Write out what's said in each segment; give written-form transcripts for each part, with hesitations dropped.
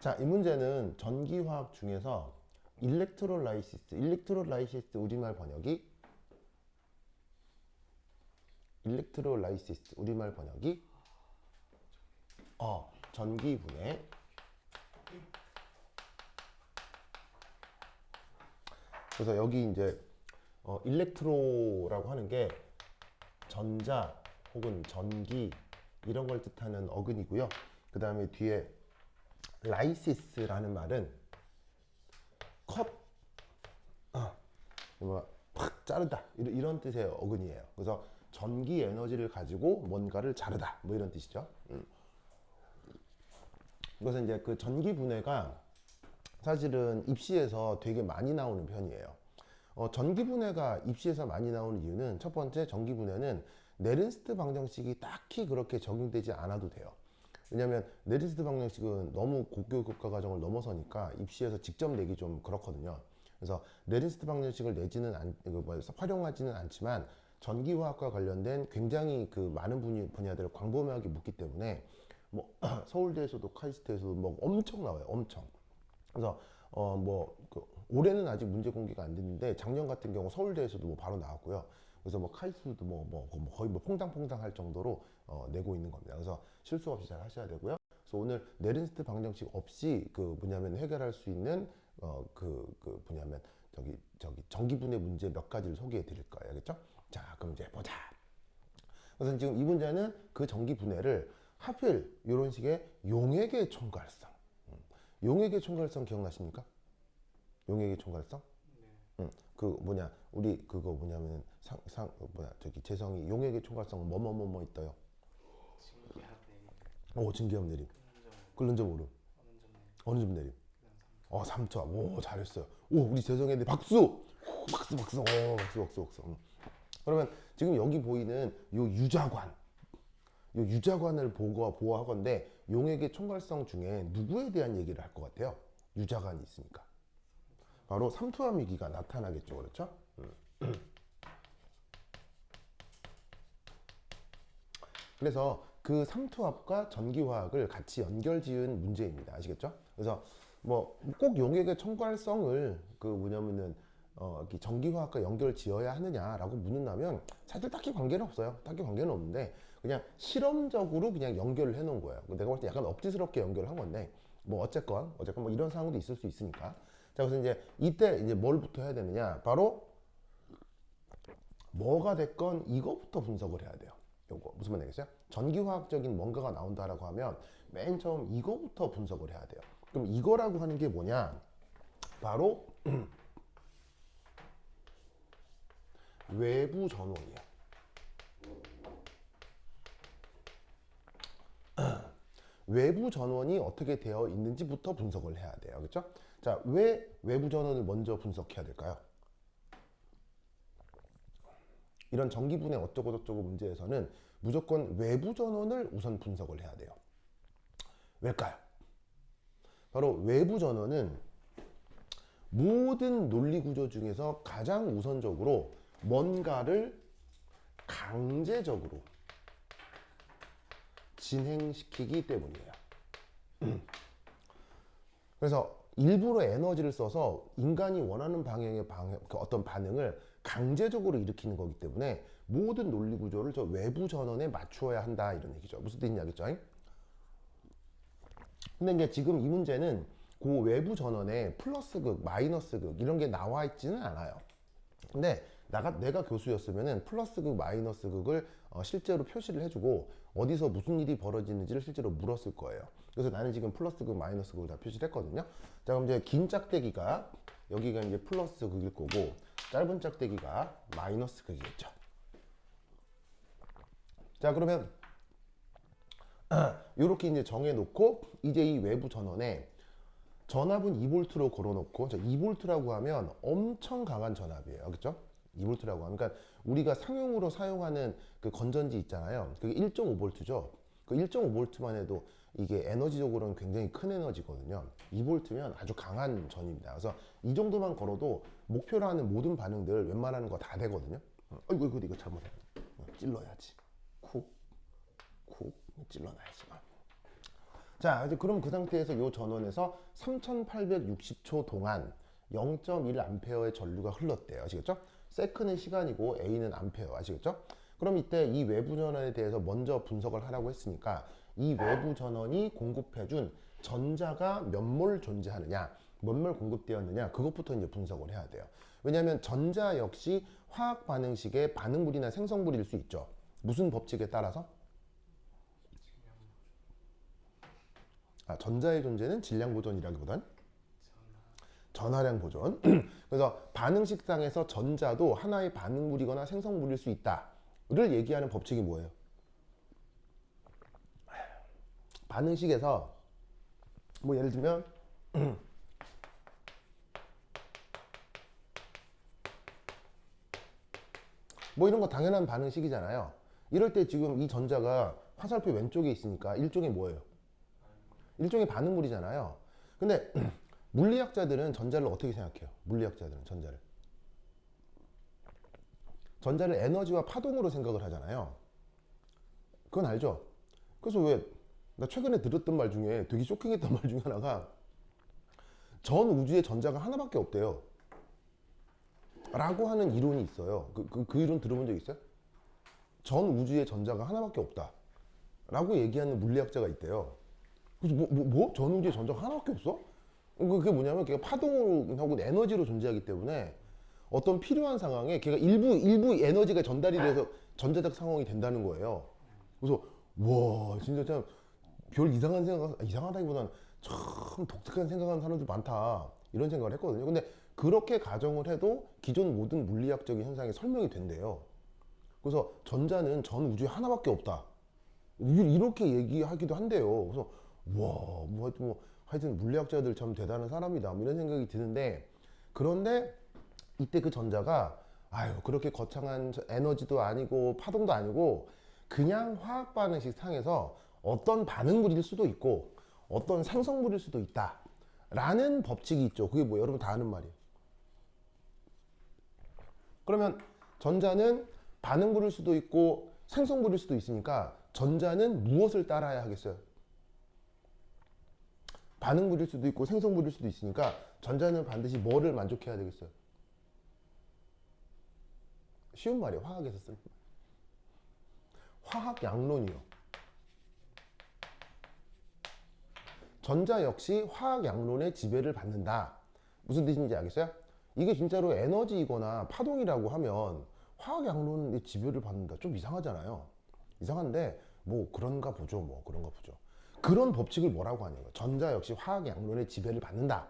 자, 이 문제는 전기화학 중에서 일렉트로라이시스 우리말 번역이 전기분해. 그래서 여기 이제 일렉트로라고 하는 게 전자 혹은 전기 이런 걸 뜻하는 어근이고요. 그 다음에 뒤에 라이시스라는 말은 컷, 팍 자르다 이런 뜻의 어근이에요. 그래서 전기 에너지를 가지고 뭔가를 자르다 뭐 이런 뜻이죠. 그래서 이제 그 전기 분해가 사실은 입시에서 되게 많이 나오는 편이에요. 전기 분해가 입시에서 많이 나오는 이유는 첫 번째, 전기 분해는 네른스트 방정식이 딱히 그렇게 적용되지 않아도 돼요. 왜냐하면 네른스트 방정식은 너무 고교 교과 과정을 넘어서니까 입시에서 직접 내기 좀 그렇거든요. 그래서 네른스트 방정식을 활용하지는 않지만 전기화학과 관련된 굉장히 그 많은 분야들을 광범위하게 묻기 때문에 뭐 서울대에서도 카이스트에서도 뭐 엄청 나와요. 엄청. 그래서 올해는 아직 문제 공개가 안 됐는데 작년 같은 경우 서울대에서도 뭐 바로 나왔고요. 그래서 뭐 카이스트도 거의 뭐 퐁당퐁당 할 정도로 내고 있는 겁니다. 그래서 실수 없이 잘 하셔야 되고요. 그래서 오늘 네른스트 방정식 없이 그 뭐냐면 해결할 수 있는 뭐냐면 전기분해 문제 몇 가지를 소개해 드릴 거예요. 알겠죠? 자, 그럼 이제 보자. 그래서 지금 이 문제는 그 전기분해를 하필 이런 식의 용액의 총괄성. 용액의 총괄성 기억나십니까? 용액의 총괄성? 그 뭐냐 우리 그거 뭐냐면 재성이 용액의 총괄성 뭐뭐뭐뭐 있어요. 증기압 내림. 끓는 점 오름. 어느 점 내림. 3초. 오, 잘했어요. 오, 우리 재성이한테 박수. 박수. 박수. 그러면 지금 여기 보이는 요 유자관을 보호하건대 용액의 총괄성 중에 누구에 대한 얘기를 할 것 같아요? 유자관이 있으니까. 바로 삼투압 위기가 나타나겠죠. 그렇죠? 그래서 그 삼투압과 전기화학을 같이 연결지은 문제입니다. 아시겠죠? 그래서 뭐 꼭 용액의 첨가성을 그 뭐냐면은 전기화학과 연결 지어야 하느냐라고 묻는다면 사실 딱히 관계는 없어요. 딱히 관계는 없는데 그냥 실험적으로 그냥 연결을 해놓은 거예요. 내가 볼 때 약간 억지스럽게 연결을 한 건데 뭐 어쨌건 뭐 이런 상황도 있을 수 있으니까. 자, 그래서 이제 이때 이제 뭘부터 해야 되느냐? 바로 뭐가 됐건 이거부터 분석을 해야 돼요. 요거 무슨 말이겠어요? 전기화학적인 뭔가가 나온다라고 하면 맨 처음 이거부터 분석을 해야 돼요. 그럼 이거라고 하는 게 뭐냐? 바로 외부 전원이에요. 외부 전원이 어떻게 되어 있는지부터 분석을 해야 돼요. 그렇죠? 자, 왜 외부 전원을 먼저 분석해야 될까요? 이런 전기분해 어쩌고저쩌고 문제에서는 무조건 외부 전원을 우선 분석을 해야 돼요. 왜일까요? 바로 외부 전원은 모든 논리 구조 중에서 가장 우선적으로 뭔가를 강제적으로 진행시키기 때문이에요. 그래서 일부러 에너지를 써서 인간이 원하는 방향의 어떤 반응을 강제적으로 일으키는 거기 때문에 모든 논리 구조를 저 외부 전원에 맞추어야 한다 이런 얘기죠. 무슨 뜻이냐겠죠? 근데 이제 지금 이 문제는 그 외부 전원에 플러스 극, 마이너스 극 이런 게 나와 있지는 않아요. 근데 내가 교수였으면은 플러스 극, 마이너스 극을 실제로 표시를 해주고 어디서 무슨 일이 벌어지는지를 실제로 물었을 거예요. 그래서 나는 지금 플러스 극, 마이너스 극을 다 표시를 했거든요. 자, 그럼 이제 긴 짝대기가 여기가 이제 플러스 극일 거고 짧은 짝대기가 마이너스 극이겠죠. 자, 그러면 이렇게 이제 정해놓고 이제 이 외부 전원에 전압은 2V로 걸어놓고 2V라고 하면 엄청 강한 전압이에요. 그렇죠? 2V라고 하면 그러니까 우리가 상용으로 사용하는 그 건전지 있잖아요. 그게 1.5V죠. 그 1.5V만 해도 이게 에너지적으로는 굉장히 큰 에너지거든요. 2V면 아주 강한 전입니다. 그래서 이 정도만 걸어도 목표로 하는 모든 반응들 웬만하는 거 다 되거든요. 아이고 이거 잘못해. 찔러야지. 쿡 쿡 찔러놔야지. 자, 이제 그럼 그 상태에서 이 전원에서 3860초 동안 0.1A의 전류가 흘렀대요. 아시겠죠? 세크는 시간이고 A는 암페어. 아시겠죠? 그럼 이때 이 외부 전원에 대해서 먼저 분석을 하라고 했으니까 이 외부 전원이 공급해준 전자가 몇 몰 존재하느냐, 몇 몰 공급되었느냐, 그것부터 이제 분석을 해야 돼요. 왜냐하면 전자 역시 화학 반응식의 반응물이나 생성물일 수 있죠. 무슨 법칙에 따라서? 전자의 존재는 질량 보존이라기보단 전하량 보존. 그래서 반응식상에서 전자도 하나의 반응물이거나 생성물일 수 있다를 얘기하는 법칙이 뭐예요? 반응식에서 뭐 예를 들면 뭐 이런 거 당연한 반응식이잖아요. 이럴 때 지금 이 전자가 화살표 왼쪽에 있으니까 일종의 뭐예요? 일종의 반응물이잖아요. 근데 물리학자들은 전자를 어떻게 생각해요? 물리학자들은 전자를 에너지와 파동으로 생각을 하잖아요. 그건 알죠? 그래서 왜 나 최근에 들었던 말 중에 되게 쇼킹했던 말 중에 하나가 전 우주에 전자가 하나밖에 없대요 라고 하는 이론이 있어요. 그 이론 들어본 적 있어요? 전 우주에 전자가 하나밖에 없다 라고 얘기하는 물리학자가 있대요. 그래서 전 우주에 전자가 하나밖에 없어? 그게 뭐냐면 걔가 파동하고 에너지로 존재하기 때문에 어떤 필요한 상황에 걔가 일부 에너지가 전달이 돼서 전자적 상황이 된다는 거예요. 그래서 와 진짜 참 별 이상한 생각, 이상하다기보다는 참 독특한 생각하는 사람들 많다 이런 생각을 했거든요. 근데 그렇게 가정을 해도 기존 모든 물리학적인 현상이 설명이 된대요. 그래서 전자는 전 우주에 하나밖에 없다 이렇게 얘기하기도 한대요. 그래서 하여튼 물리학자들 참 대단한 사람이다 뭐 이런 생각이 드는데, 그런데 이때 그 전자가 그렇게 거창한 에너지도 아니고 파동도 아니고 그냥 화학 반응식 상에서 어떤 반응물일 수도 있고 어떤 생성물일 수도 있다 라는 법칙이 있죠. 그게 뭐 여러분 다 아는 말이에요. 그러면 전자는 반응물일 수도 있고 생성물일 수도 있으니까 전자는 무엇을 따라야 하겠어요? 반응물일 수도 있고 생성물일 수도 있으니까 전자는 반드시 뭐를 만족해야 되겠어요? 쉬운 말이에요. 화학에서 쓰는 화학 양론이요. 전자 역시 화학 양론의 지배를 받는다. 무슨 뜻인지 알겠어요? 이게 진짜로 에너지이거나 파동이라고 하면 화학 양론의 지배를 받는다. 좀 이상하잖아요. 이상한데 뭐 그런가 보죠. 그런 법칙을 뭐라고 하냐면 전자 역시 화학 양론의 지배를 받는다.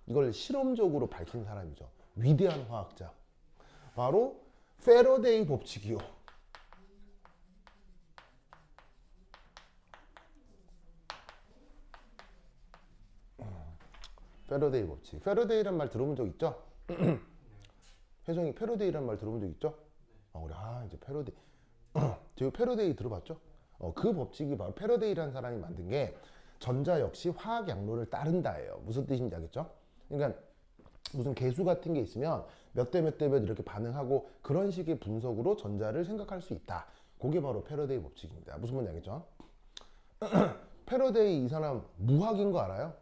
이걸 실험적으로 밝힌 사람이죠. 위대한 화학자. 바로 패러데이 법칙이요. 패러데이 법칙. 패러데이란 말 들어본 적 있죠? 혜성이 패러데이란 말 들어본 적 있죠? 우리 이제 패러데이. 제가 패러데이 들어봤죠? 그 법칙이 바로 패러데이라는 사람이 만든 게 전자 역시 화학 양론을 따른다예요. 무슨 뜻인지 알겠죠? 그러니까 무슨 계수 같은 게 있으면 몇 대 몇 대 몇 이렇게 반응하고 그런 식의 분석으로 전자를 생각할 수 있다. 그게 바로 패러데이 법칙입니다. 무슨 말인지 알겠죠? 패러데이 이 사람 무학인 거 알아요?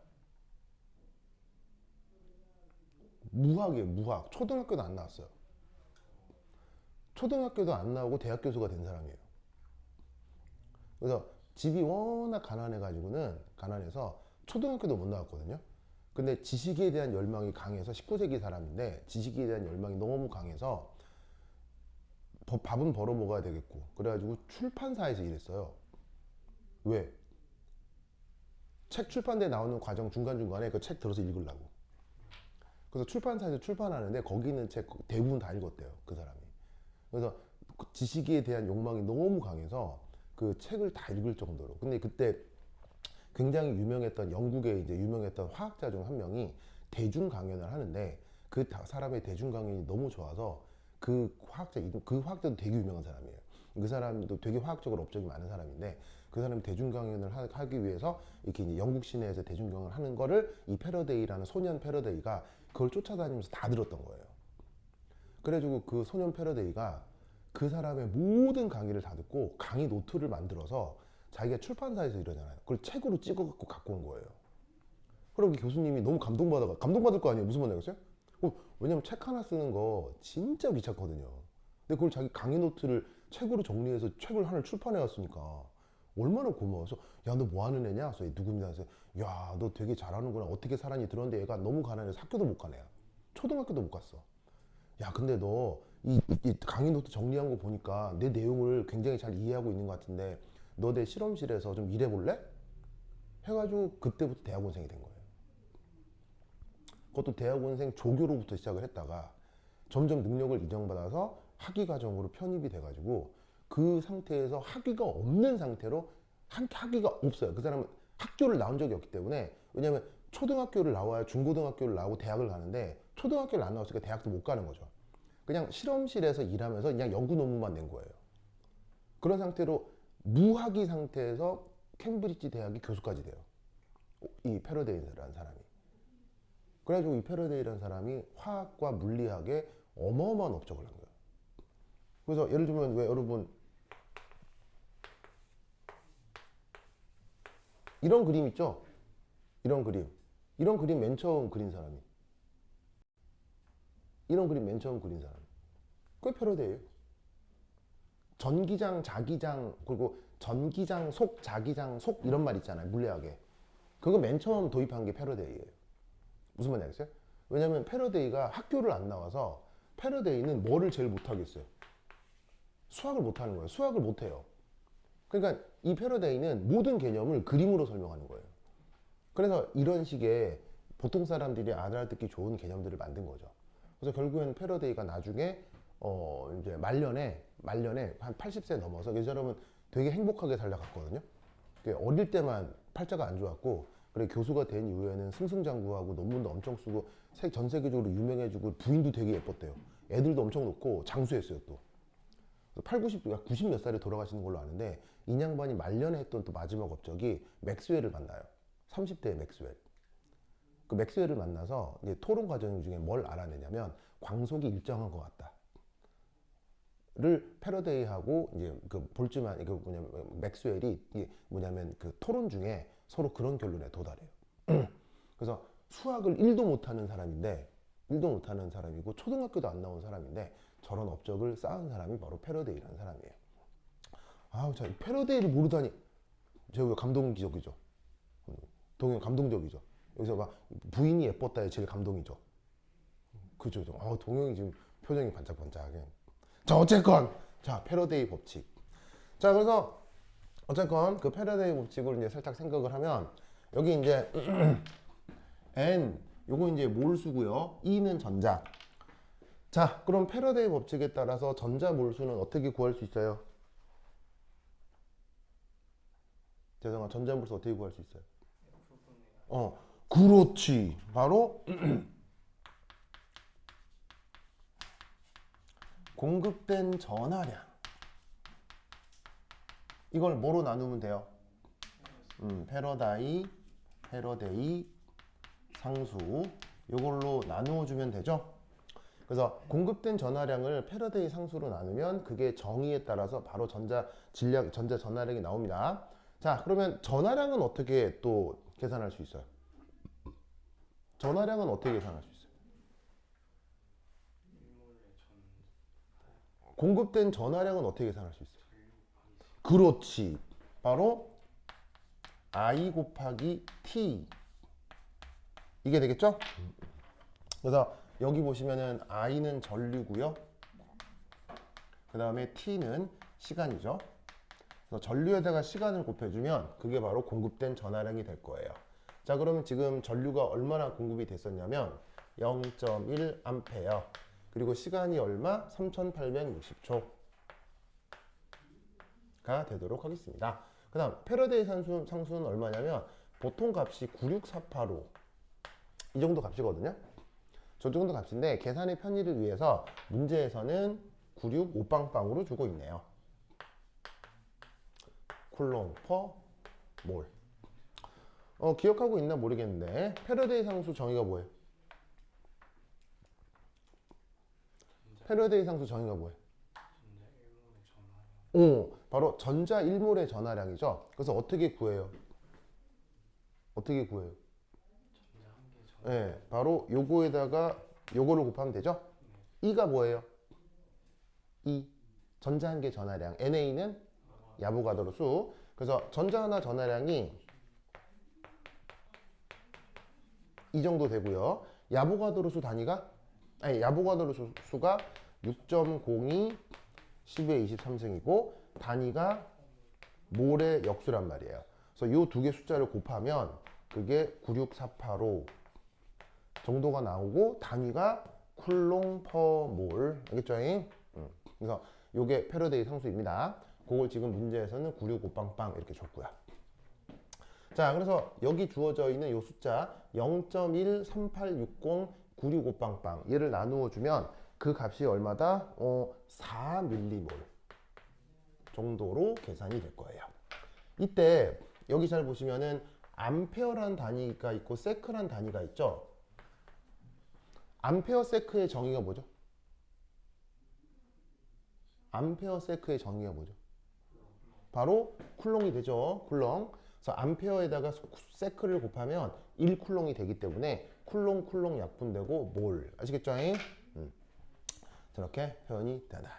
무학이에요. 무학. 초등학교도 안 나왔어요. 초등학교도 안 나오고 대학 교수가 된 사람이에요. 그래서 집이 워낙 가난해서 초등학교도 못 나왔거든요. 근데 지식에 대한 열망이 강해서 19세기 사람인데 지식에 대한 열망이 너무 강해서 밥은 벌어 먹어야 되겠고 그래가지고 출판사에서 일했어요. 왜? 책 출판대에 나오는 과정 중간중간에 그 책 들어서 읽으려고. 그래서 출판사에서 출판하는데 거기 있는 책 대부분 다 읽었대요. 그 사람이. 그래서 지식에 대한 욕망이 너무 강해서 그 책을 다 읽을 정도로. 근데 그때 굉장히 유명했던 영국의 이제 유명했던 화학자 중 한 명이 대중 강연을 하는데 그 사람의 대중 강연이 너무 좋아서 그 화학자도 되게 유명한 사람이에요. 그 사람도 되게 화학적으로 업적이 많은 사람인데 그 사람이 대중 강연을 하기 위해서 이렇게 이제 영국 시내에서 대중 강연을 하는 거를 이 패러데이라는 소년 패러데이가 그걸 쫓아다니면서 다 들었던 거예요. 그래가지고 그 소년 패러데이가 그 사람의 모든 강의를 다 듣고 강의 노트를 만들어서 자기가 출판사에서 이러잖아요. 그걸 책으로 찍어갖고 갖고 온 거예요. 그러고 교수님이 너무 감동받을 거 아니에요. 무슨 말인지 알겠어요? 왜냐면 책 하나 쓰는 거 진짜 귀찮거든요. 근데 그걸 자기 강의 노트를 책으로 정리해서 책을 하나 출판해 왔으니까 얼마나 고마워서 야 너 뭐 하는 애냐? 그래서 누굽니다. 그래서 야 너 되게 잘하는구나. 어떻게 살았니? 들었는데 얘가 너무 가난해서 학교도 못 가네요. 초등학교도 못 갔어. 야 근데 너 이 강의 노트 정리한 거 보니까 내 내용을 굉장히 잘 이해하고 있는 것 같은데 너 내 실험실에서 좀 일해볼래? 해가지고 그때부터 대학원생이 된 거예요. 그것도 대학원생 조교로부터 시작을 했다가 점점 능력을 인정받아서 학위과정으로 편입이 돼가지고 그 상태에서 학위가 없는 상태로 학위가 없어요. 그 사람은 학교를 나온 적이 없기 때문에. 왜냐하면 초등학교를 나와야 중고등학교를 나오고 대학을 가는데 초등학교를 안 나왔으니까 대학도 못 가는 거죠. 그냥 실험실에서 일하면서 그냥 연구 논문만 낸 거예요. 그런 상태로 무학위 상태에서 캠브리지 대학의 교수까지 돼요. 이 패러데이라는 사람이. 그래가지고 이 패러데이라는 사람이 화학과 물리학에 어마어마한 업적을 한 거예요. 그래서 예를 들면 왜 여러분 이런 그림 있죠? 이런 그림 맨 처음 그린 사람이. 이런 그림 맨 처음 그린 사람이. 그게 패러데이예요. 전기장, 자기장, 그리고 전기장, 속, 자기장, 속 이런 말 있잖아요. 물리학에. 그거 맨 처음 도입한 게 패러데이예요. 무슨 말인지 알겠어요? 왜냐면 패러데이가 학교를 안 나와서 패러데이는 뭐를 제일 못하겠어요? 수학을 못하는 거예요. 수학을 못해요. 그러니까 이 패러데이는 모든 개념을 그림으로 설명하는 거예요. 그래서 이런 식의 보통 사람들이 알아듣기 좋은 개념들을 만든 거죠. 그래서 결국엔 패러데이가 나중에 이제 말년에 한 80세 넘어서 이 사람은 되게 행복하게 살다갔거든요. 어릴 때만 팔자가 안 좋았고 그래 교수가 된 이후에는 승승장구하고 논문도 엄청 쓰고 전 세계적으로 유명해지고 부인도 되게 예뻤대요. 애들도 엄청 놓고 장수했어요 또. 90 몇 살에 돌아가시는 걸로 아는데 이 양반이 말년에 했던 또 마지막 업적이 맥스웰을 만나요. 30대의 맥스웰. 그 맥스웰을 만나서 이제 토론 과정 중에 뭘 알아내냐면 광속이 일정한 것 같다. 를 패러데이하고 이제 그 볼츠만 이거 뭐냐면 맥스웰이 뭐냐면 그 토론 중에 서로 그런 결론에 도달해요. 그래서 수학을 1도 못하는 사람인데 1도 못하는 사람이고 초등학교도 안 나온 사람인데 저런 업적을 쌓은 사람이 바로 패러데이라는 사람이에요. 아우 참 패러데이를 모르다니 제가 감동적이죠. 동영 감동적이죠. 여기서 막 부인이 예뻤다에 제일 감동이죠. 그죠? 동영이 지금 표정이 반짝반짝하게. 자 어쨌건 자 패러데이 법칙. 자 그래서 어쨌건 그 패러데이 법칙을 이제 살짝 생각을 하면 여기 이제 N 요거 이제 몰수고요. E는 전자. 자 그럼 패러데이 법칙에 따라서 전자 몰수는 어떻게 구할 수 있어요? 죄송합니다. 전자 몰수 어떻게 구할 수 있어요? 그렇지. 바로 공급된 전하량. 이걸 뭐로 나누면 돼요? 패러데이, 상수 이걸로 나누어 주면 되죠. 그래서 공급된 전하량을 패러데이 상수로 나누면 그게 정의에 따라서 바로 전자 전하량이 나옵니다. 자 그러면 전하량은 어떻게 또 계산할 수 있어요? 전하량은 어떻게 계산할 수 있어요? 공급된 전하량은 어떻게 계산할 수 있어요? 그렇지. 바로 I 곱하기 T 이게 되겠죠? 그래서 여기 보시면은 I는 전류고요. 그 다음에 T는 시간이죠. 그래서 전류에다가 시간을 곱해주면 그게 바로 공급된 전하량이 될 거예요. 자 그러면 지금 전류가 얼마나 공급이 됐었냐면 0.1 암페어 그리고 시간이 얼마? 3860초가 되도록 하겠습니다. 그 다음 패러데이 상수는 얼마냐면 보통 값이 96485 이 정도 값이거든요. 저 정도 값인데 계산의 편의를 위해서 문제에서는 965빵빵으로 주고 있네요. 쿨롱 퍼 몰. 기억하고 있나 모르겠는데 패러데이 상수 정의가 뭐예요? 패러데이 상수 정의가 뭐예요? 바로 전자 1몰의 전하량이죠. 그래서 어떻게 구해요? 어떻게 구해요? 네, 바로 요거에다가 요거를 곱하면 되죠? E가 뭐예요? E. 전자 한 개 전하량. NA는 야보가드로 수. 그래서 전자 하나 전하량이 이 정도 되고요. 야보가드로 수 단위가 야보가드로 수가 6.02 10의 23승이고 단위가 몰의 역수란 말이에요. 그래서 요 두 개 숫자를 곱하면 그게 96485 정도가 나오고 단위가 쿨롱 퍼 몰. 알겠죠? 그래서 요게 패러데이 상수입니다. 그걸 지금 문제에서는 965빵빵 이렇게 줬고요. 자, 그래서 여기 주어져 있는 요 숫자 0.13860 965빵빵 얘를 나누어 주면 그 값이 얼마다? 4mm몰 정도로 계산이 될 거예요. 이때 여기 잘 보시면은 암페어란 단위가 있고 세크란 단위가 있죠. 암페어 세크의 정의가 뭐죠? 암페어 세크의 정의가 뭐죠? 바로 쿨롱이 되죠. 쿨롱. 그래서 암페어에다가 세크를 곱하면 1쿨롱이 되기 때문에 쿨롱 약분되고 몰. 아시겠죠? 저렇게 표현이 되다.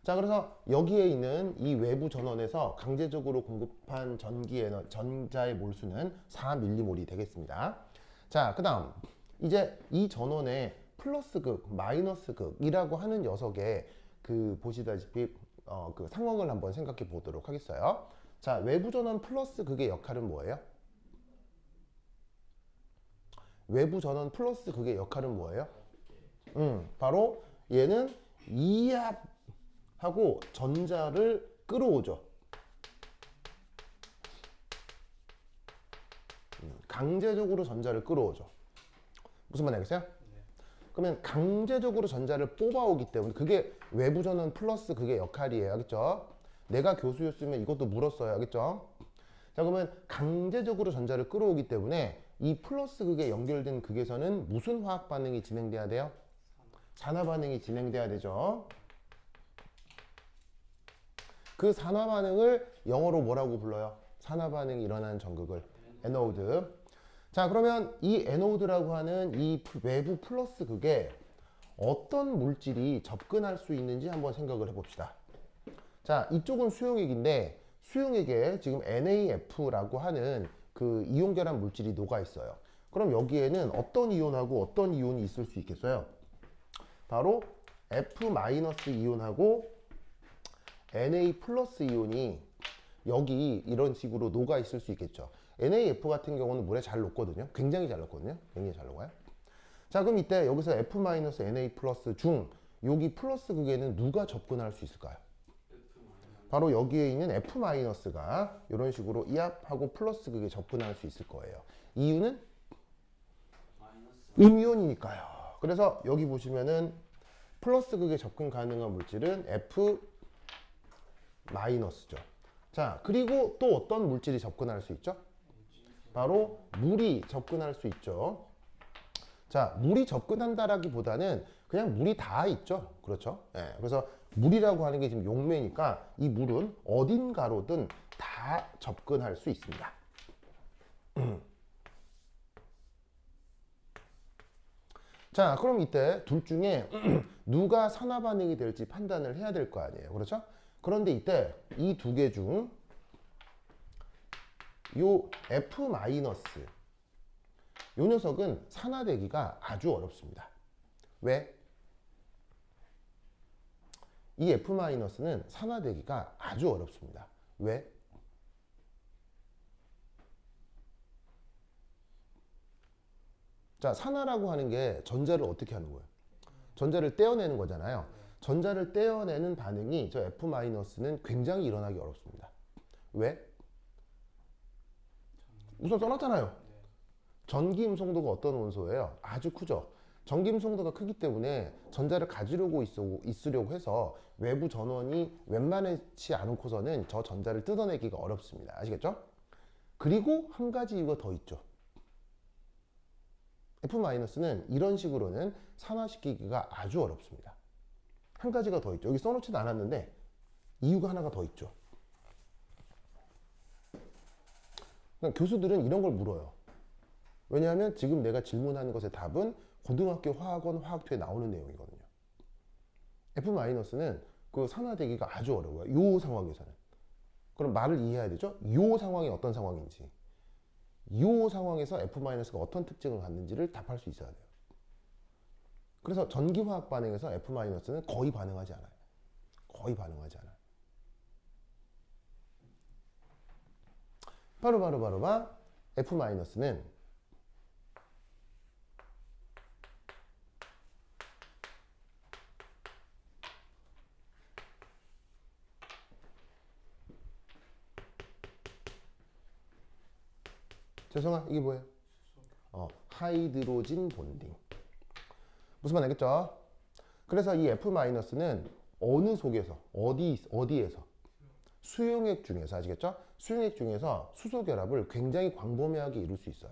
자, 그래서 여기에 있는 이 외부 전원에서 강제적으로 공급한 전자의 몰수는 4mm몰이 되겠습니다. 자, 그 다음 이제 이 전원의 플러스 극, 마이너스 극이라고 하는 녀석의 보시다시피 그 상황을 한번 생각해 보도록 하겠어요. 자, 외부 전원 플러스 극의 역할은 뭐예요? 외부 전원 플러스 극의 역할은 뭐예요? 바로 얘는 이압하고 전자를 끌어오죠. 강제적으로 전자를 끌어오죠. 무슨 말 알겠어요? 그러면 강제적으로 전자를 뽑아오기 때문에 그게 외부 전원 플러스 그게 역할이에요. 알겠죠? 내가 교수였으면 이것도 물었어요. 알겠죠? 자, 그러면 강제적으로 전자를 끌어오기 때문에 이 플러스 극에 연결된 극에서는 무슨 화학 반응이 진행돼야 돼요? 산화 반응이 진행돼야 되죠. 그 산화 반응을 영어로 뭐라고 불러요? 산화 반응이 일어나는 전극을 에노드. 자, 그러면 이 에노드라고 하는 이 외부 플러스 극에 어떤 물질이 접근할 수 있는지 한번 생각을 해봅시다. 자, 이쪽은 수용액인데 수용액에 지금 NaF라고 하는 그 이온 결합 물질이 녹아 있어요. 그럼 여기에는 어떤 이온하고 어떤 이온이 있을 수 있겠어요? 바로 F- 이온하고 Na 플러스 이온이 여기 이런 식으로 녹아 있을 수 있겠죠. NaF 같은 경우는 물에 잘 녹거든요. 굉장히 잘 녹거든요. 굉장히 잘 녹아요. 자, 그럼 이때 여기서 F- Na 플러스 중 여기 플러스 극에는 누가 접근할 수 있을까요? 바로 여기에 있는 F-가 이런 식으로 이압하고 플러스 극에 접근할 수 있을 거예요. 이유는 음이온이니까요. 그래서 여기 보시면은 플러스 극에 접근 가능한 물질은 F-죠. 자, 그리고 또 어떤 물질이 접근할 수 있죠? 바로 물이 접근할 수 있죠. 자, 물이 접근한다라기보다는 그냥 물이 다 있죠. 그렇죠? 예, 그래서 물이라고 하는 게 지금 용매니까 이 물은 어딘가로든 다 접근할 수 있습니다. 자, 그럼 이때 둘 중에 누가 산화 반응이 될지 판단을 해야 될 거 아니에요. 그렇죠? 그런데 이때 이 두 개 중 요 F- 요 녀석은 산화되기가 아주 어렵습니다. 왜? 이 F-는 산화되기가 아주 어렵습니다. 왜? 자, 산화라고 하는 게 전자를 어떻게 하는 거예요? 전자를 떼어내는 거잖아요. 전자를 떼어내는 반응이 저 F-는 굉장히 일어나기 어렵습니다. 왜? 우선 써놨잖아요. 전기 음성도가 어떤 원소예요? 아주 크죠. 전기 음성도가 크기 때문에 전자를 가지려고 있으려고 해서 외부 전원이 웬만하지 않고서는 저 전자를 뜯어내기가 어렵습니다. 아시겠죠? 그리고 한 가지 이유가 더 있죠. F-는 이런 식으로는 산화시키기가 아주 어렵습니다. 한 가지가 더 있죠. 여기 써놓지도 않았는데 이유가 하나가 더 있죠. 그러니까 교수들은 이런 걸 물어요. 왜냐하면 지금 내가 질문하는 것의 답은 고등학교 화학원 화학투에 나오는 내용이거든요. F-는 그 산화되기가 아주 어려워요. 요 상황에서는. 그럼 말을 이해해야 되죠? 요 상황이 어떤 상황인지. 요 상황에서 F-가 어떤 특징을 갖는지를 답할 수 있어야 돼요. 그래서 전기화학 반응에서 F-는 거의 반응하지 않아요. 거의 반응하지 않아요. 바로 F-는 죄송아 이게 뭐예요? 하이드로진 본딩. 무슨 말 알겠죠? 그래서 이 F-는 어느 속에서 어디에서 수용액 중에서 아시겠죠? 수용액 중에서 수소 결합을 굉장히 광범위하게 이룰 수 있어요.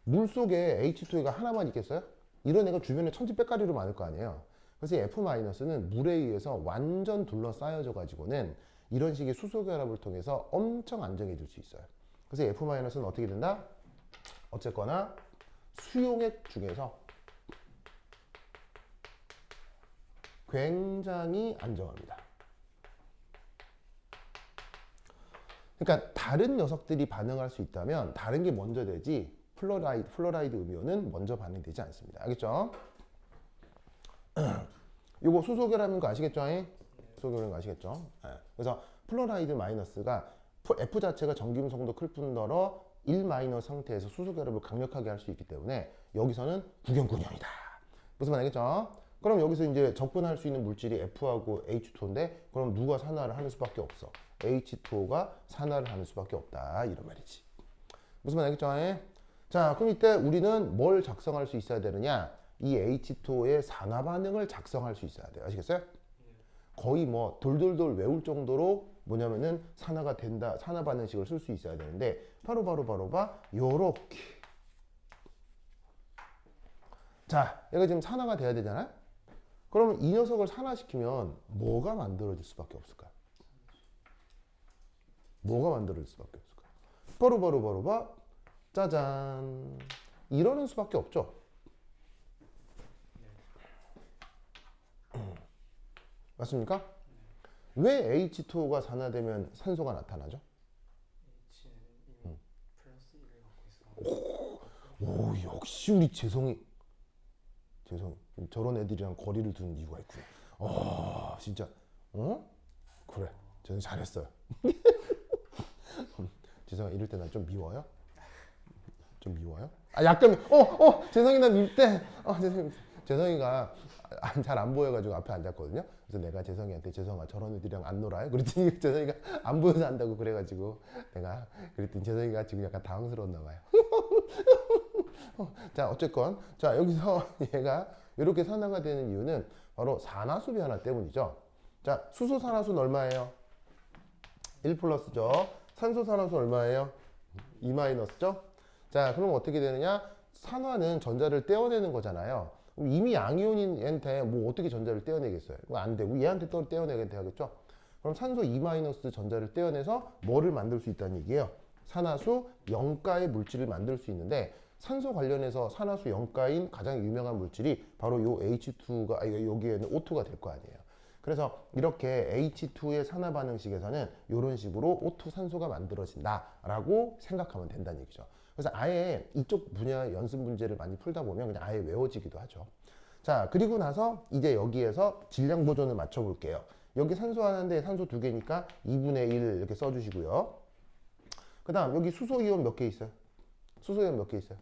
물 속에 H2가 하나만 있겠어요? 이런 애가 주변에 천지백가리로 많을 거 아니에요. 그래서 이 F-는 물에 의해서 완전 둘러싸여져 가지고는 이런 식의 수소 결합을 통해서 엄청 안정해질 수 있어요. 그래서 F-는 어떻게 된다? 어쨌거나 수용액 중에서 굉장히 안정합니다. 그러니까 다른 녀석들이 반응할 수 있다면 다른 게 먼저 되지 플로라이드 음이온은 먼저 반응되지 않습니다. 알겠죠? 요거 수소 결합인 거 아시겠죠? 수소 결합인 거 아시겠죠? 네. 그래서 플로라이드 마이너스가 F 자체가 전기음성도 클 뿐더러 1 마이너스 상태에서 수소 결합을 강력하게 할 수 있기 때문에 여기서는 구경꾼형이다. 무슨 말 알겠죠? 그럼 여기서 이제 접근할 수 있는 물질이 F하고 H2인데 그럼 누가 산화를 하는 수밖에 없어. H2O가 산화를 하는 수밖에 없다. 이런 말이지. 무슨 말 알겠죠? 자, 그럼 이때 우리는 뭘 작성할 수 있어야 되느냐? 이 H2O의 산화 반응을 작성할 수 있어야 돼요. 아시겠어요? 거의 뭐 돌돌돌 외울 정도로 뭐냐면은 산화가 된다. 산화 반응식을 쓸 수 있어야 되는데 바로 요렇게. 자, 얘가 지금 산화가 돼야 되잖아요? 그러면 이 녀석을 산화시키면 뭐가 만들어질 수밖에 없을까요? 뭐가 만들어질 수밖에 없을까요? 바로 짜잔. 이러는 수밖에 없죠. 맞습니까? 왜 H2O가 산화되면 산소가 나타나죠? H는 플러스 1을 갖고 있어. 오, 역시 우리 재성이 저런 애들이랑 거리를 두는 이유가 있구나. 진짜 그래, 저는 잘했어요. 재성아 이럴 때 난 좀 미워요? 좀 미워요? 약간 재성이 나 밀 때 재성이가 잘 안 보여가지고 앞에 앉았거든요. 그래서 내가 재성이한테 재성아 저런 애들이랑 안 놀아요? 그랬더니 재성이가 안 보여서 안다고 그래가지고 내가 그랬더니 재성이가 지금 약간 당황스러웠나 봐요. 자, 어쨌건 자 여기서 얘가 이렇게 산화가 되는 이유는 바로 산화수 변화 때문이죠. 자, 수소 산화수는 얼마예요? 1 플러스죠. 산소 산화수 얼마예요? 2 마이너스죠. 자, 그럼 어떻게 되느냐? 산화는 전자를 떼어내는 거잖아요. 이미 양이온인 얘한테 뭐 어떻게 전자를 떼어내겠어요? 안 되고 얘한테 또 떼어내게 돼야겠죠. 그럼 산소 2 마이너스 전자를 떼어내서 뭐를 만들 수 있다는 얘기예요? 산화수 0가의 물질을 만들 수 있는데 산소 관련해서 산화수 0가인 가장 유명한 물질이 바로 요 H2가 여기에는 O2가 될 거 아니에요. 그래서 이렇게 H2의 산화 반응식에서는 이런 식으로 O2 산소가 만들어진다라고 생각하면 된다는 얘기죠. 그래서 아예 이쪽 분야 연습 문제를 많이 풀다 보면 그냥 아예 외워지기도 하죠. 자, 그리고 나서 이제 여기에서 질량 보존을 맞춰 볼게요. 여기 산소 하나인데 산소 2개니까 2분의 1 이렇게 써주시고요. 그 다음 여기 수소이온 몇 개 있어요? 수소이온 몇 개 있어요?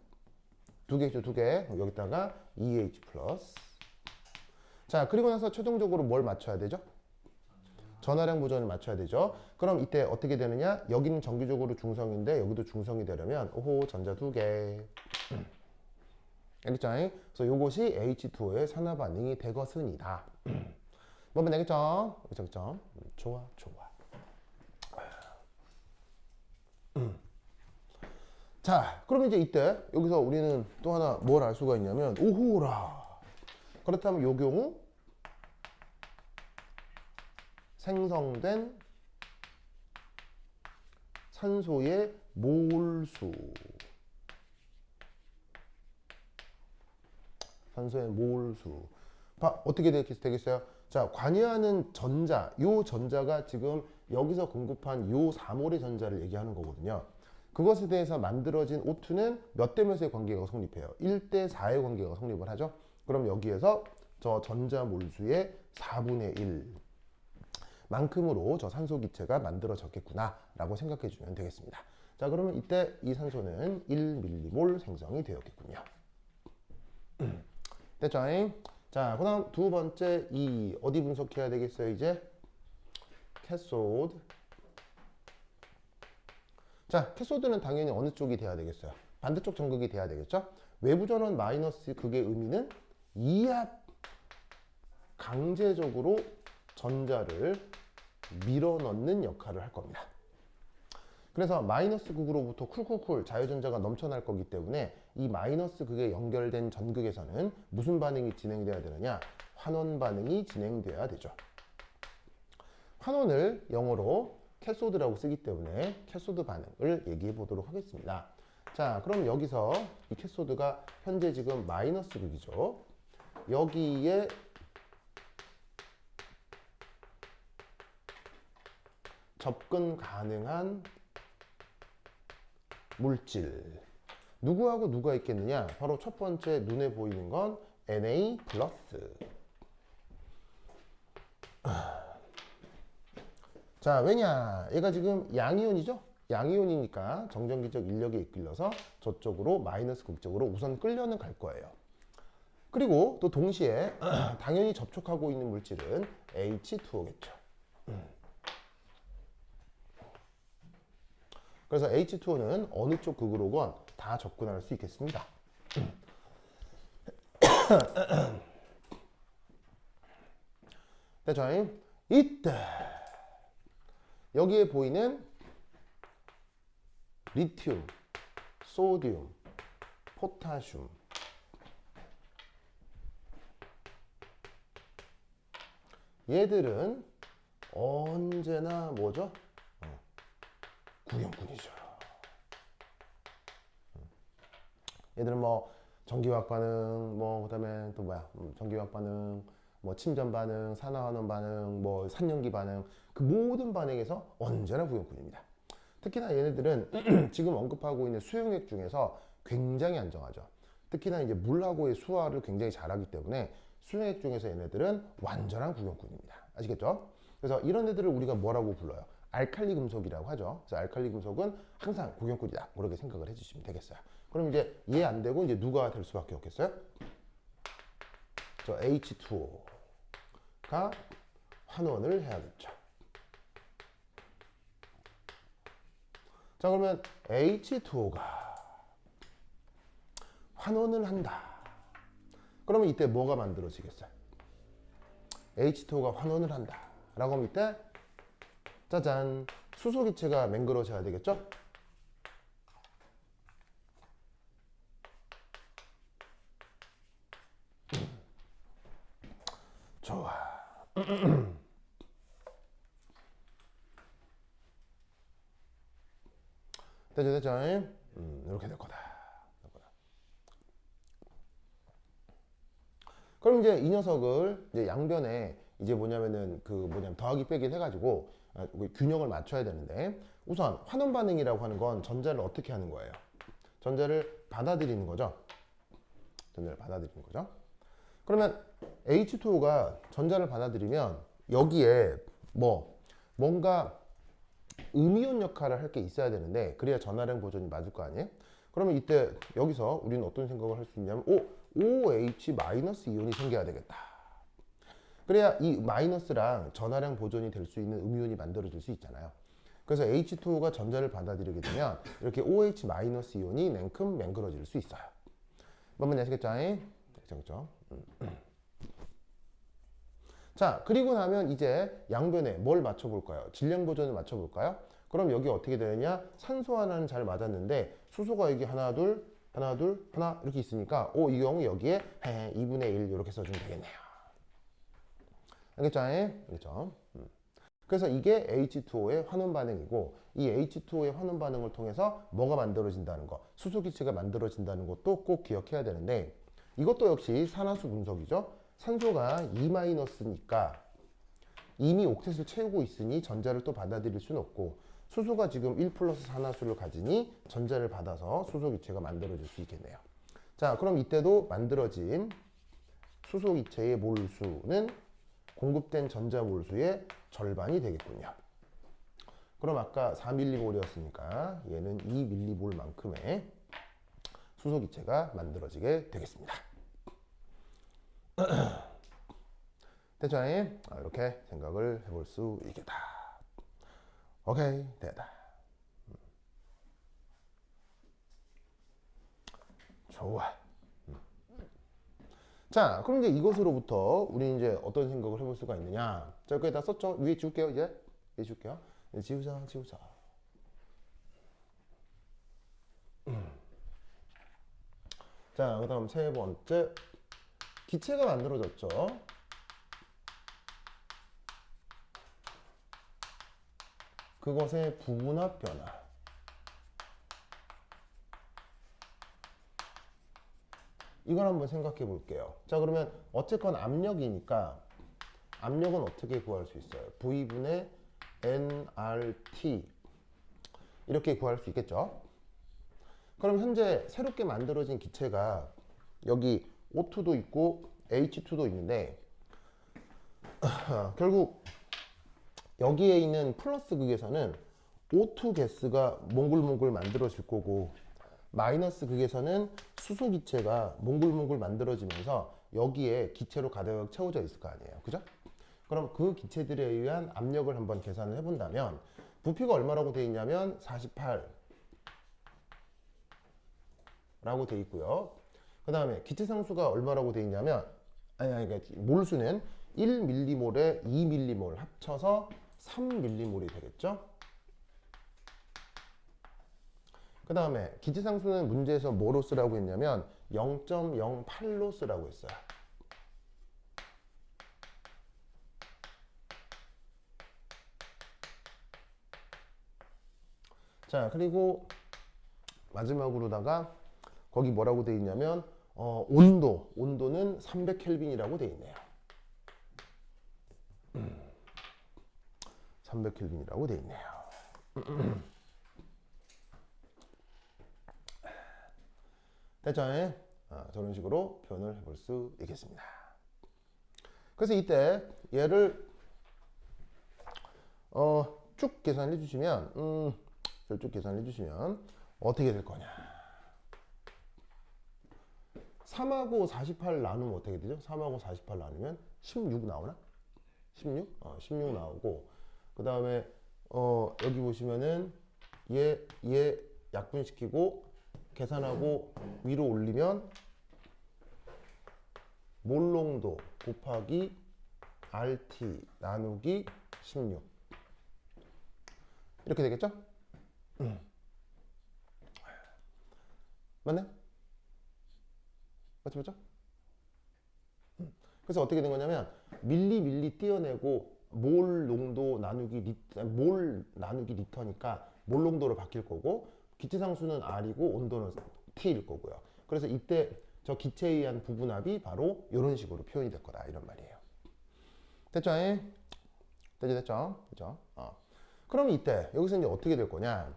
2개 있죠, 2개. 여기다가 EH 플러스. 자, 그리고 나서 최종적으로 뭘 맞춰야 되죠? 전하량 보존을 맞춰야 되죠. 그럼 이때 어떻게 되느냐? 여기는 정기적으로 중성인데 여기도 중성이 되려면 오호 전자 2개. 알겠죠? 그래서 요것이 H2O의 산화 반응이 되것은이다. 뭐면 되겠죠? 그렇죠? 좋아. 자, 그럼 이제 이때 여기서 우리는 또 하나 뭘 알 수가 있냐면 오호라. 그렇다면 요 경우 생성된 산소의 몰수. 산소의 몰수. 어떻게 되겠어요? 자, 관여하는 전자, 요 전자가 지금 여기서 공급한 요 3몰의 전자를 얘기하는 거거든요. 그것에 대해서 만들어진 O2는 몇 대 몇의 관계가 성립해요? 1대 4의 관계가 성립을 하죠. 그럼 여기에서 저 전자 몰수의 4분의 1 만큼으로 저 산소 기체가 만들어졌겠구나 라고 생각해 주면 되겠습니다. 자, 그러면 이때 이 산소는 1m몰 생성이 되었겠군요. 됐죠? 자, 그 다음 두 번째 이 어디 분석해야 되겠어요? 이제 캐소드. 자, 캐소드는 당연히 어느 쪽이 돼야 되겠어요? 반대쪽 전극이 돼야 되겠죠? 외부 전원 마이너스 극의 의미는 이압 강제적으로 전자를 밀어넣는 역할을 할 겁니다. 그래서 마이너스 극으로부터 쿨쿨쿨 자유전자가 넘쳐날 거기 때문에 이 마이너스 극에 연결된 전극에서는 무슨 반응이 진행돼야 되느냐? 환원 반응이 진행돼야 되죠. 환원을 영어로 캐소드라고 쓰기 때문에 캐소드 반응을 얘기해 보도록 하겠습니다. 자, 그럼 여기서 이 캐소드가 현재 지금 마이너스 극이죠. 여기에 접근 가능한 물질 누구하고 누가 있겠느냐? 바로 첫 번째 눈에 보이는 건 Na 플러스. 자, 왜냐? 얘가 지금 양이온이죠? 양이온이니까 정전기적 인력에 이끌려서 저쪽으로 마이너스 극적으로 우선 끌려는 갈 거예요. 그리고 또 동시에 당연히 접촉하고 있는 물질은 H2O겠죠. 그래서 H2O는 어느 쪽 극으로건 다 접근할 수 있겠습니다. 됐죠? 이때 여기에 보이는 리튬, 소디움, 포타슘 얘들은 언제나 뭐죠? 구형군이죠. 얘들은 뭐 전기화학 반응, 뭐 그다음에 또 뭐야? 전기화학 반응, 뭐 침전 반응, 산화환원 반응, 뭐 산염기 반응, 그 모든 반응에서 언제나 구형군입니다. 특히나 얘네들은 지금 언급하고 있는 수용액 중에서 굉장히 안정하죠. 특히나 이제 물하고의 수화를 굉장히 잘하기 때문에 수용액 중에서 얘네들은 완전한 구형군입니다. 아시겠죠? 그래서 이런 애들을 우리가 뭐라고 불러요? 알칼리 금속이라고 하죠. 그래서 알칼리 금속은 항상 구형군이다. 그렇게 생각을 해주시면 되겠어요. 그럼 이제 이해 안 되고 이제 누가 될 수밖에 없겠어요? 저 H2O가 환원을 해야겠죠. 자, 그러면 H2O가 환원을 한다. 그러면 이때 뭐가 만들어지겠어요? H2O가 환원을 한다. 라고 하면 이때 짜잔, 수소기체가 맹글어져야 되겠죠? 좋아. 됐죠? 이렇게 될 거다. 그럼 이제 이 녀석을 이제 양변에 이제 뭐냐면은 더하기 빼기를 해가지고 균형을 맞춰야 되는데 우선 환원 반응이라고 하는 건 전자를 어떻게 하는 거예요? 전자를 받아들이는 거죠. 전자를 받아들이는 거죠. 그러면 H2O가 전자를 받아들이면 여기에 뭔가 음이온 역할을 할 게 있어야 되는데 그래야 전하량 보존이 맞을 거 아니에요? 그러면 이때 여기서 우리는 어떤 생각을 할 수 있냐면 OH 마이너스 이온이 생겨야 되겠다. 그래야 이 마이너스랑 전하량 보존이 될 수 있는 음이온이 만들어질 수 있잖아요. 그래서 H2O가 전자를 받아들이게 되면 이렇게 OH 마이너스 이온이 냉큼 맹글어질 수 있어요. 뭔 말인지 아시겠죠? 그렇죠? 자, 그리고 나면 이제 양변에 뭘 맞춰볼까요? 질량 보존을 맞춰볼까요? 그럼 여기 어떻게 되느냐? 산소 하나는 잘 맞았는데 수소가 여기 하나, 둘, 하나, 둘, 하나 이렇게 있으니까 이 경우 여기에 2분의 1 이렇게 써주면 되겠네요. 알겠죠? 그렇죠? 그래서 이게 H2O의 환원 반응이고 이 H2O의 환원 반응을 통해서 뭐가 만들어진다는 거, 수소기체가 만들어진다는 것도 꼭 기억해야 되는데 이것도 역시 산화수 분석이죠. 산소가 2-니까 이미 옥텟을 채우고 있으니 전자를 또 받아들일 수는 없고 수소가 지금 1 플러스 산화수를 가지니 전자를 받아서 수소기체가 만들어질 수 있겠네요. 자, 그럼 이때도 만들어진 수소기체의 몰수는 공급된 전자 몰수의 절반이 되겠군요. 그럼 아까 4mm몰이었으니까 얘는 2mm몰만큼의 수소기체가 만들어지게 되겠습니다. 됐죠? 이렇게 생각을 해볼 수 있겠다. 오케이, 됐다. 좋아. 자, 그럼 이제 이것으로부터 우리 이제 어떤 생각을 해볼 수가 있느냐? 자, 여기다 썼죠? 위에 지울게요, 이제. 위에 지울게요. 이제 지우자. 자, 그 다음 세 번째. 기체가 만들어졌죠. 그것의 부분합 변화. 이걸 한번 생각해 볼게요. 자, 그러면 어쨌건 압력이니까 압력은 어떻게 구할 수 있어요? V분의 nRT 이렇게 구할 수 있겠죠? 그럼 현재 새롭게 만들어진 기체가 여기 O2도 있고 H2도 있는데 결국 여기에 있는 플러스 극에서는 O2 가스가 몽글몽글 만들어질 거고 마이너스 극에서는 수소 기체가 몽글몽글 만들어지면서 여기에 기체로 가득 채워져 있을 거 아니에요. 그죠? 그럼 그 기체들에 의한 압력을 한번 계산을 해본다면 부피가 얼마라고 되어 있냐면 48 라고 되어 있고요. 그 다음에 기체 상수가 얼마라고 되어 있냐면 그러니까 몰수는 1mm몰에 2mm몰 합쳐서 3mm몰이 되겠죠. 그 다음에 기체 상수는 문제에서 뭐로 쓰라고 했냐면 0.08로 쓰라고 했어요. 자, 그리고 마지막으로다가 거기 뭐라고 돼 있냐면 온도는 300켈빈이라고 돼 있네요. 300켈빈이라고 돼 있네요. 됐죠? 저런 식으로 표현을 해볼 수 있겠습니다. 그래서 이때 얘를 쭉 계산해 주시면 쭉 계산해 주시면 어떻게 될 거냐? 3하고 48 나누면 어떻게 되죠? 3하고 48 나누면 16 나오나? 16? 16 나오고 그 다음에 여기 보시면은 얘 약분시키고 계산하고 위로 올리면 몰농도 곱하기 RT 나누기 16 이렇게 되겠죠? 맞네? 맞죠? 그래서 어떻게 된 거냐면 밀리 띄어내고 몰 농도 나누기 리터니까 몰 농도로 바뀔 거고 기체 상수는 R이고 온도는 T일 거고요. 그래서 이때 저 기체에 의한 부분합이 바로 이런 식으로 표현이 될 거다 이런 말이에요. 됐죠? 됐죠? 그럼 이때 여기서 이제 어떻게 될 거냐?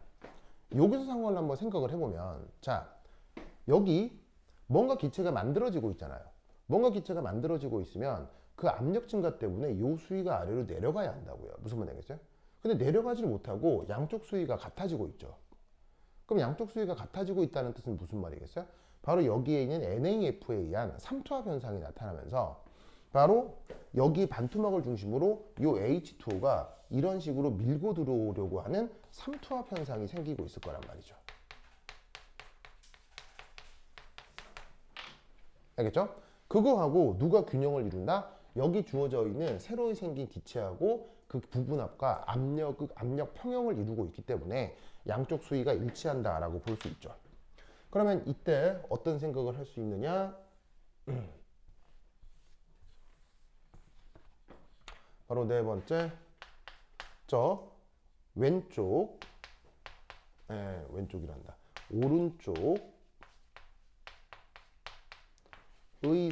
여기서 상황을 한번 생각을 해보면 자 여기 뭔가 기체가 만들어지고 있잖아요. 뭔가 기체가 만들어지고 있으면 그 압력 증가 때문에 요 수위가 아래로 내려가야 한다고요. 무슨 말 되겠어요? 근데 내려가지를 못하고 양쪽 수위가 같아지고 있죠. 그럼 양쪽 수위가 같아지고 있다는 뜻은 무슨 말이겠어요? 바로 여기에 있는 NAF에 의한 삼투압 현상이 나타나면서 바로 여기 반투막을 중심으로 요 H2O가 이런 식으로 밀고 들어오려고 하는 삼투압 현상이 생기고 있을 거란 말이죠. 알겠죠? 그거하고 누가 균형을 이룬다? 여기 주어져 있는 새로 생긴 기체하고 그 부분합과 압력 평형을 이루고 있기 때문에 양쪽 수위가 일치한다라고 볼 수 있죠. 그러면 이때 어떤 생각을 할 수 있느냐? 바로 네 번째 저 왼쪽, 왼쪽이란다. 오른쪽의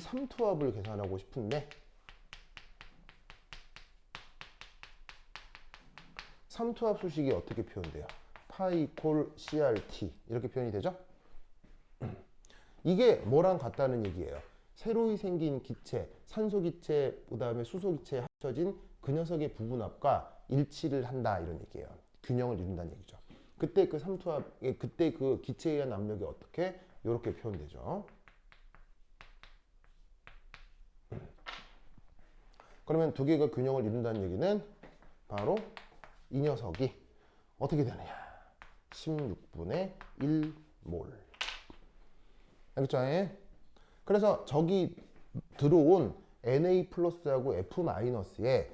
삼투압을 계산하고 싶은데 삼투압 수식이 어떻게 표현돼요? 파이 콜 CRT 이렇게 표현이 되죠? 이게 뭐랑 같다는 얘기예요. 새로이 생긴 기체, 산소 기체, 그 다음에 수소 기체에 합쳐진 그 녀석의 부분압과 일치를 한다 이런 얘기예요. 균형을 이룬다는 얘기죠. 그때 그 삼투압, 그때 그 기체에 의한 압력이 어떻게? 이렇게 표현되죠. 그러면 두 개가 균형을 이룬다는 얘기는 바로 이 녀석이 어떻게 되느냐? 16분의 1몰. 알겠죠? 그래서 저기 들어온 Na 플러스하고 F 마이너스에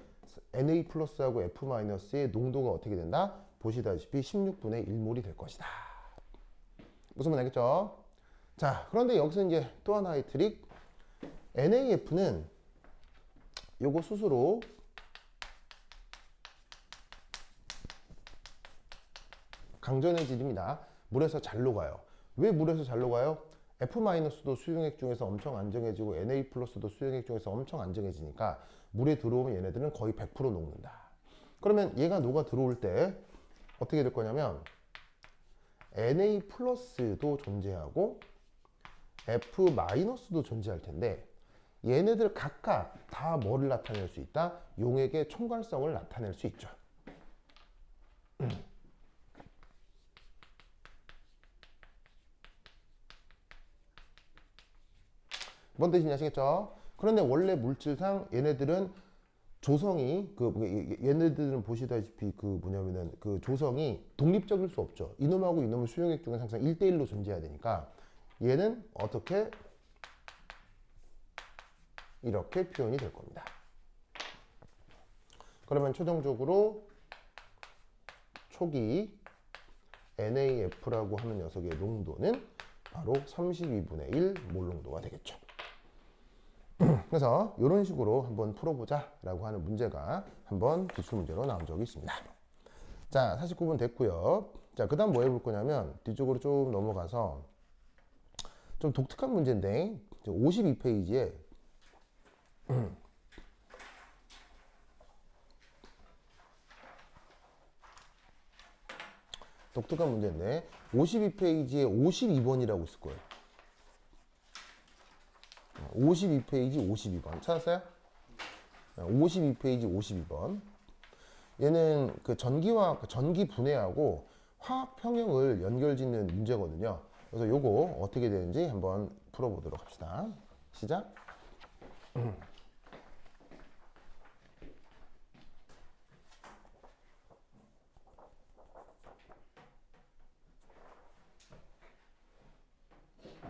Na 플러스하고 F 마이너스의 농도가 어떻게 된다? 보시다시피 16분의 1몰이 될 것이다. 무슨 말 알겠죠? 자, 그런데 여기서 이제 또 하나의 트릭. NaF는 요거 스스로 강전의 질입니다. 물에서 잘 녹아요. 왜 물에서 잘 녹아요? F-도 수용액 중에서 엄청 안정해지고 Na+도 수용액 중에서 엄청 안정해지니까 물에 들어오면 얘네들은 거의 100% 녹는다. 그러면 얘가 녹아 들어올 때 어떻게 될 거냐면 Na+도 존재하고 F-도 존재할 텐데 얘네들 각각 다 뭐를 나타낼 수 있다? 용액의 총괄성을 나타낼 수 있죠. 뭔 뜻인지 아시겠죠? 그런데 원래 물질상 얘네들은 조성이 얘네들은 보시다시피 뭐냐면은 그 조성이 독립적일 수 없죠. 이놈하고 이놈의 수용액 중에 항상 1대1로 존재해야 되니까 얘는 어떻게 이렇게 표현이 될 겁니다. 그러면 최종적으로 초기 NaF라고 하는 녀석의 농도는 바로 32분의 1 몰 농도가 되겠죠. 그래서 이런 식으로 한번 풀어보자 라고 하는 문제가 한번 기출문제로 나온 적이 있습니다. 자, 49분 됐고요. 자, 그 다음 뭐 해볼 거냐면 뒤쪽으로 좀 넘어가서 좀 독특한 문제인데 52페이지에 독특한 문제인데 52페이지에 52번이라고 있을 거예요. 52페이지 52번 찾았어요? 52페이지 52번. 얘는 그 전기와 전기 분해하고 화학 평형을 연결짓는 문제거든요. 그래서 요거 어떻게 되는지 한번 풀어보도록 합시다. 시작.